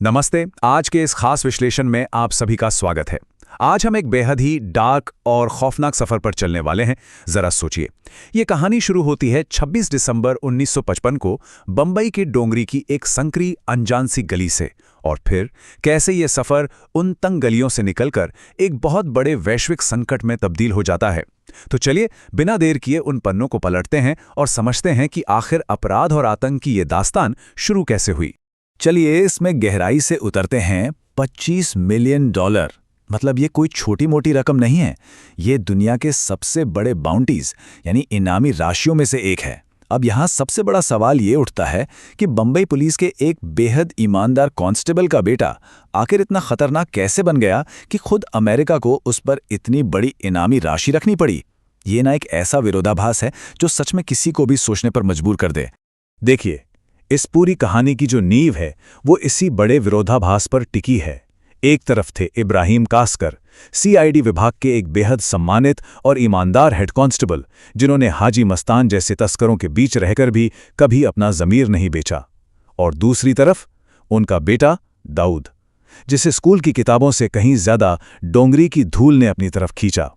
नमस्ते। आज के इस खास विश्लेषण में आप सभी का स्वागत है। आज हम एक बेहद ही डार्क और खौफनाक सफर पर चलने वाले हैं। जरा सोचिए, ये कहानी शुरू होती है 26 दिसंबर 1955 को बंबई के डोंगरी की एक संकरी अनजान सी गली से, और फिर कैसे ये सफर उन तंग गलियों से निकलकर एक बहुत बड़े वैश्विक संकट में तब्दील हो जाता है। तो चलिए बिना देर किए उन पन्नों को पलटते हैं और समझते हैं कि आखिर अपराध और आतंक की ये दास्तान शुरू कैसे हुई। चलिए इसमें गहराई से उतरते हैं। $25 मिलियन, मतलब ये कोई छोटी मोटी रकम नहीं है। ये दुनिया के सबसे बड़े बाउंटीज यानी इनामी राशियों में से एक है। अब यहाँ सबसे बड़ा सवाल ये उठता है कि बंबई पुलिस के एक बेहद ईमानदार कांस्टेबल का बेटा आखिर इतना खतरनाक कैसे बन गया कि खुद अमेरिका को उस पर इतनी बड़ी इनामी राशि रखनी पड़ी। ये ना एक ऐसा विरोधाभास है जो सच में किसी को भी सोचने पर मजबूर कर दे। देखिए, इस पूरी कहानी की जो नींव है वो इसी बड़े विरोधाभास पर टिकी है। एक तरफ थे इब्राहिम कास्कर, सीआईडी विभाग के एक बेहद सम्मानित और ईमानदार हेड कांस्टेबल, जिन्होंने हाजी मस्तान जैसे तस्करों के बीच रहकर भी कभी अपना ज़मीर नहीं बेचा। और दूसरी तरफ उनका बेटा दाऊद, जिसे स्कूल की किताबों से कहीं ज्यादा डोंगरी की धूल ने अपनी तरफ खींचा।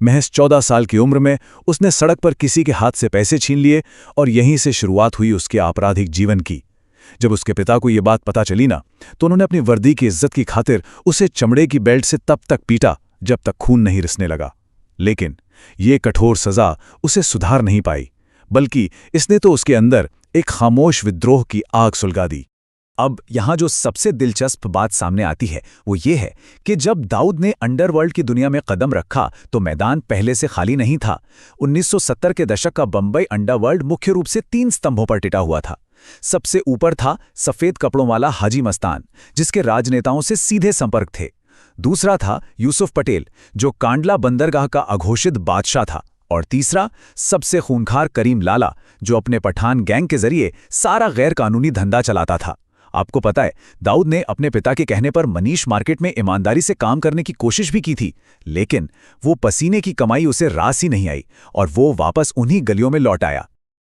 महज 14 साल की उम्र में उसने सड़क पर किसी के हाथ से पैसे छीन लिए और यहीं से शुरुआत हुई उसके आपराधिक जीवन की। जब उसके पिता को यह बात पता चली ना, तो उन्होंने अपनी वर्दी की इज्जत की खातिर उसे चमड़े की बेल्ट से तब तक पीटा जब तक खून नहीं रिसने लगा। लेकिन ये कठोर सजा उसे सुधार नहीं पाई, बल्कि इसने तो उसके अंदर एक खामोश विद्रोह की आग सुलगा दी। अब यहाँ जो सबसे दिलचस्प बात सामने आती है वो ये है कि जब दाऊद ने अंडरवर्ल्ड की दुनिया में कदम रखा तो मैदान पहले से खाली नहीं था। 1970 के दशक का बंबई अंडरवर्ल्ड मुख्य रूप से 3 स्तंभों पर टिका हुआ था। सबसे ऊपर था सफेद कपड़ों वाला हाजी मस्तान, जिसके राजनेताओं से सीधे संपर्क थे। दूसरा था यूसुफ पटेल, जो कांडला बंदरगाह का अघोषित बादशाह था। और तीसरा सबसे खूंखार करीम लाला, जो अपने पठान गैंग के जरिए सारा गैर कानूनी धंधा चलाता था। आपको पता है, दाऊद ने अपने पिता के कहने पर मनीष मार्केट में ईमानदारी से काम करने की कोशिश भी की थी, लेकिन वो पसीने की कमाई उसे रास ही नहीं आई और वो वापस उन्हीं गलियों में लौट आया।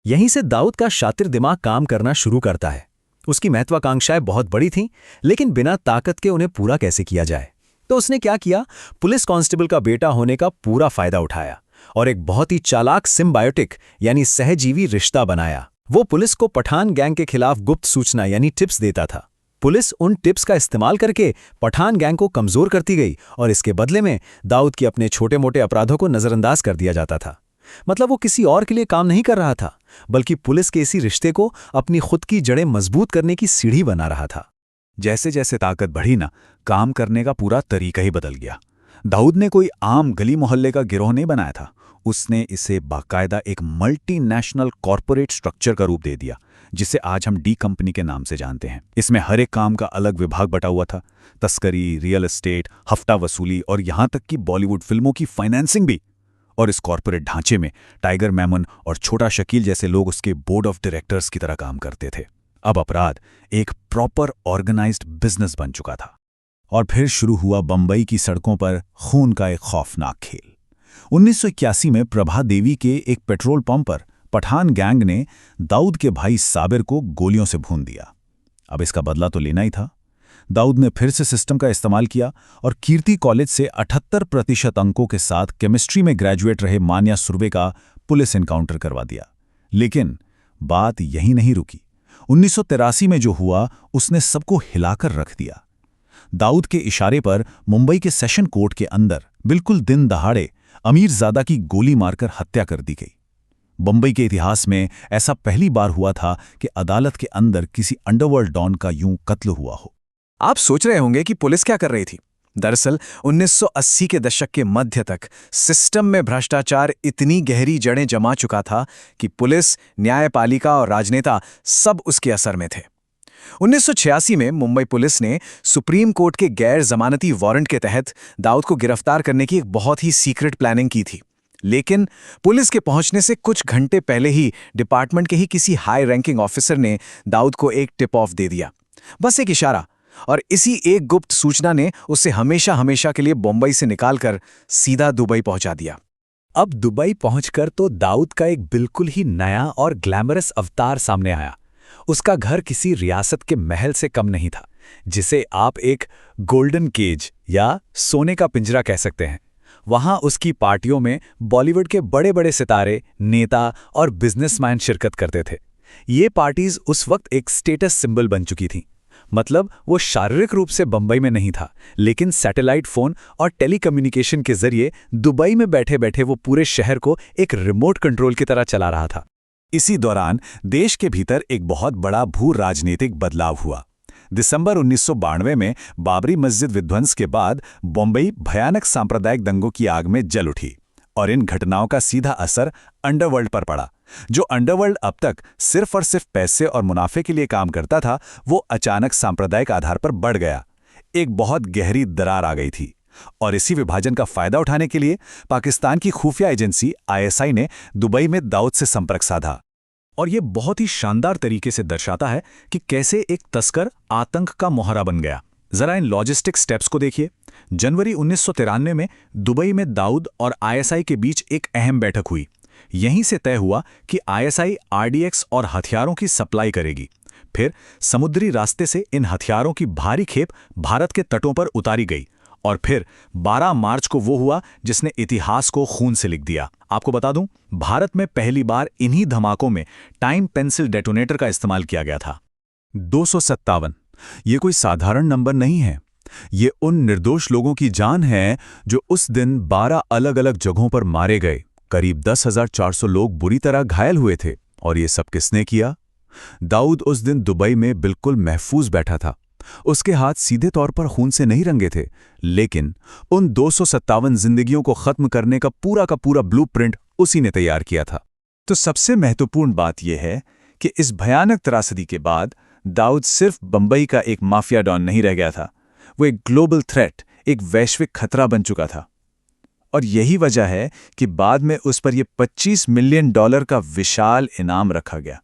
यहीं से दाऊद का शातिर दिमाग काम करना शुरू करता है। उसकी महत्वाकांक्षाएं बहुत बड़ी थीं, लेकिन बिना ताकत के उन्हें पूरा कैसे किया जाए। तो उसने क्या किया, पुलिस कांस्टेबल का बेटा होने का पूरा फायदा उठाया और एक बहुत ही चालाक सिम्बायोटिक यानी सहजीवी रिश्ता बनाया। वो पुलिस को पठान गैंग के खिलाफ गुप्त सूचना यानी टिप्स देता था। पुलिस उन टिप्स का इस्तेमाल करके पठान गैंग को कमजोर करती गई और इसके बदले में दाऊद के अपने छोटे मोटे अपराधों को नजरअंदाज कर दिया जाता था। मतलब वो किसी और के लिए काम नहीं कर रहा था, बल्कि पुलिस के इसी रिश्ते को अपनी खुद की जड़ें मजबूत करने की सीढ़ी बना रहा था। जैसे जैसे ताकत बढ़ी ना, काम करने का पूरा तरीका ही बदल गया। दाऊद ने कोई आम गली मोहल्ले का गिरोह नहीं बनाया था। उसने इसे बाकायदा एक मल्टीनेशनल कॉरपोरेट स्ट्रक्चर का रूप दे दिया, जिसे आज हम डी कंपनी के नाम से जानते हैं। इसमें हर एक काम का अलग विभाग बटा हुआ था। तस्करी, रियल एस्टेट, हफ्ता वसूली और यहां तक कि बॉलीवुड फिल्मों की फाइनेंसिंग भी। और इस कॉरपोरेट ढांचे में टाइगर मेमन और छोटा शकील जैसे लोग उसके बोर्ड ऑफ डायरेक्टर्स की तरह काम करते थे। अब अपराध एक प्रॉपर ऑर्गेनाइज्ड बिजनेस बन चुका था। और फिर शुरू हुआ बंबई की सड़कों पर खून का एक खौफनाक खेल। 1981 में प्रभा देवी के एक पेट्रोल पंप पर पठान गैंग ने दाऊद के भाई साबिर को गोलियों से भून दिया। अब इसका बदला तो लेना ही था। दाऊद ने फिर से सिस्टम का इस्तेमाल किया और कीर्ति कॉलेज से 78% अंकों के साथ केमिस्ट्री में ग्रेजुएट रहे मान्या सुर्वे का पुलिस एनकाउंटर करवा दिया। लेकिन बात यहीं नहीं रुकी। 1983 में जो हुआ उसने सबको हिलाकर रख दिया। दाऊद के इशारे पर मुंबई के सेशन कोर्ट के अंदर बिल्कुल दिन दहाड़े अमीरजादा की गोली मारकर हत्या कर दी गई। बंबई के इतिहास में ऐसा पहली बार हुआ था कि अदालत के अंदर किसी अंडरवर्ल्ड डॉन का यूं कत्ल हुआ हो। आप सोच रहे होंगे कि पुलिस क्या कर रही थी। दरअसल 1980 के दशक के मध्य तक सिस्टम में भ्रष्टाचार इतनी गहरी जड़ें जमा चुका था कि पुलिस, न्यायपालिका और राजनेता सब उसके असर में थे। 1986 में मुंबई पुलिस ने सुप्रीम कोर्ट के गैर जमानती वारंट के तहत दाऊद को गिरफ्तार करने की एक बहुत ही सीक्रेट प्लानिंग की थी। लेकिन पुलिस के पहुंचने से कुछ घंटे पहले ही डिपार्टमेंट के ही किसी हाई रैंकिंग ऑफिसर ने दाऊद को एक टिप ऑफ दे दिया। बस एक इशारा, और इसी एक गुप्त सूचना ने उसे हमेशा हमेशा के लिए बंबई से निकालकर सीधा दुबई पहुंचा दिया। अब दुबई पहुंचकर तो दाऊद का एक बिल्कुल ही नया और ग्लैमरस अवतार सामने आया। उसका घर किसी रियासत के महल से कम नहीं था। जिसे आप एक गोल्डन केज या सोने का पिंजरा कह सकते हैं। वहां उसकी पार्टियों में बॉलीवुड के बड़े-बड़े सितारे, नेता और बिजनेसमैन शिरकत करते थे। ये पार्टीज उस वक्त एक स्टेटस सिंबल बन चुकी थीं। मतलब वो शारीरिक रूप से बंबई में नहीं था, लेकिन सैटेलाइट फोन और टेलीकम्युनिकेशन के जरिए दुबई में बैठे-बैठे वो पूरे शहर को एक रिमोट कंट्रोल की तरह चला रहा था। इसी दौरान देश के भीतर एक बहुत बड़ा भू राजनीतिक बदलाव हुआ। दिसंबर 1992 में बाबरी मस्जिद विध्वंस के बाद बम्बई भयानक सांप्रदायिक दंगों की आग में जल उठी और इन घटनाओं का सीधा असर अंडरवर्ल्ड पर पड़ा। जो अंडरवर्ल्ड अब तक सिर्फ और सिर्फ पैसे और मुनाफे के लिए काम करता था, वो अचानक सांप्रदायिक आधार पर बढ़ गया। एक बहुत गहरी दरार आ गई थी और इसी विभाजन का फायदा उठाने के लिए पाकिस्तान की खुफिया एजेंसी ISI ने दुबई में दाऊद से संपर्क साधा। और ये बहुत ही शानदार तरीके से दर्शाता है कि कैसे एक तस्कर आतंक का मोहरा बन गया। जरा इन लॉजिस्टिक स्टेप्स को देखिए। जनवरी 1993 में दुबई में दाऊद और ISI के बीच एक अहम बैठक हुई। यहीं से तय हुआ कि ISI RDX और हथियारों की सप्लाई करेगी। फिर समुद्री रास्ते से इन हथियारों की भारी खेप भारत के तटों पर उतारी गई और फिर 12 मार्च को वो हुआ जिसने इतिहास को खून से लिख दिया। आपको बता दूं, भारत में पहली बार इन्हीं धमाकों में टाइम पेंसिल डेटोनेटर का इस्तेमाल किया गया था। 257 ये कोई साधारण नंबर नहीं है। ये उन निर्दोष लोगों की जान है जो उस दिन 12 अलग-अलग जगहों पर मारे गए। करीब 10,400 लोग बुरी तरह घायल हुए थे। और ये सब किसने किया? दाऊद उस दिन दुबई में बिल्कुल महफूज बैठा था। उसके हाथ सीधे तौर पर खून से नहीं रंगे थे, लेकिन उन 257 जिंदगियों को खत्म करने का पूरा ब्लूप्रिंट उसी ने तैयार किया था। तो सबसे महत्वपूर्ण बात यह है कि इस भयानक त्रासदी के बाद दाऊद सिर्फ बंबई का एक माफिया डॉन नहीं रह गया था, वो एक ग्लोबल थ्रेट, एक वैश्विक खतरा बन चुका था। और यही वजह है कि बाद में उस पर यह $25 मिलियन का विशाल इनाम रखा गया।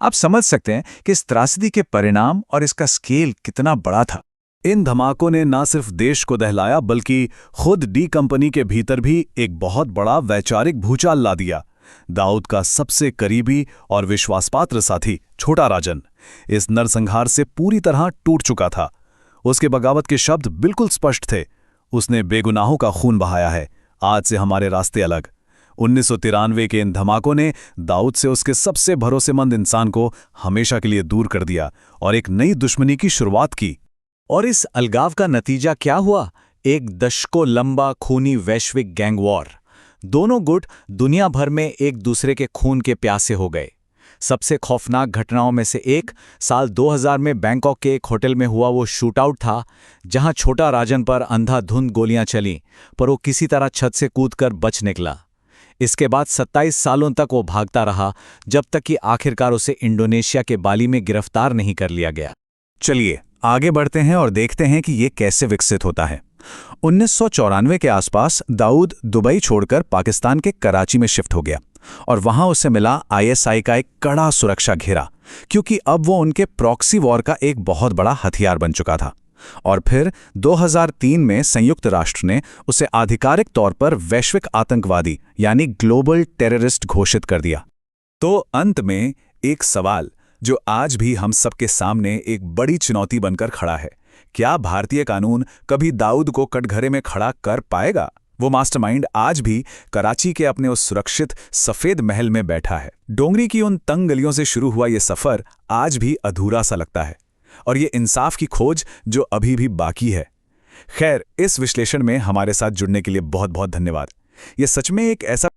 आप समझ सकते हैं कि इस त्रासदी के परिणाम और इसका स्केल कितना बड़ा था। इन धमाकों ने न सिर्फ देश को दहलाया, बल्कि खुद डी कंपनी के भीतर भी एक बहुत बड़ा वैचारिक भूचाल ला दिया। दाऊद का सबसे करीबी और विश्वासपात्र साथी छोटा राजन इस नरसंहार से पूरी तरह टूट चुका था। उसके बगावत के शब्द बिल्कुल स्पष्ट थे। उसने बेगुनाहों का खून बहाया है, आज से हमारे रास्ते अलग। 1993 के इन धमाकों ने दाऊद से उसके सबसे भरोसेमंद इंसान को हमेशा के लिए दूर कर दिया और एक नई दुश्मनी की शुरुआत की। और इस अलगाव का नतीजा क्या हुआ? एक दशकों लंबा खूनी वैश्विक गैंग वॉर। दोनों गुट दुनिया भर में एक दूसरे के खून के प्यासे हो गए। सबसे खौफनाक घटनाओं में से एक साल 2000 में बैंकॉक के एक होटल में हुआ वो शूटआउट था, जहां छोटा राजन पर अंधाधुंध गोलियां चलीं, पर वो किसी तरह छत से कूदकर बच निकला। इसके बाद 27 सालों तक वो भागता रहा, जब तक कि आखिरकार उसे इंडोनेशिया के बाली में गिरफ्तार नहीं कर लिया गया। चलिए आगे बढ़ते हैं और देखते हैं कि ये कैसे विकसित होता है। 1994 के आसपास दाऊद दुबई छोड़कर पाकिस्तान के कराची में शिफ्ट हो गया और वहां उसे मिला ISI का एक कड़ा सुरक्षा घेरा, क्योंकि अब वो उनके प्रॉक्सी वॉर का एक बहुत बड़ा हथियार बन चुका था। और फिर 2003 में संयुक्त राष्ट्र ने उसे आधिकारिक तौर पर वैश्विक आतंकवादी यानी ग्लोबल टेररिस्ट घोषित कर दिया। तो अंत में एक सवाल जो आज भी हम सबके सामने एक बड़ी चुनौती बनकर खड़ा है, क्या भारतीय कानून कभी दाऊद को कटघरे में खड़ा कर पाएगा? वो मास्टरमाइंड आज भी कराची के अपने उस सुरक्षित सफेद महल में बैठा है। डोंगरी की उन तंग गलियों से शुरू हुआ ये सफर आज भी अधूरा सा लगता है, और ये इंसाफ की खोज जो अभी भी बाकी है। खैर, इस विश्लेषण में हमारे साथ जुड़ने के लिए बहुत बहुत धन्यवाद। ये सच में एक ऐसा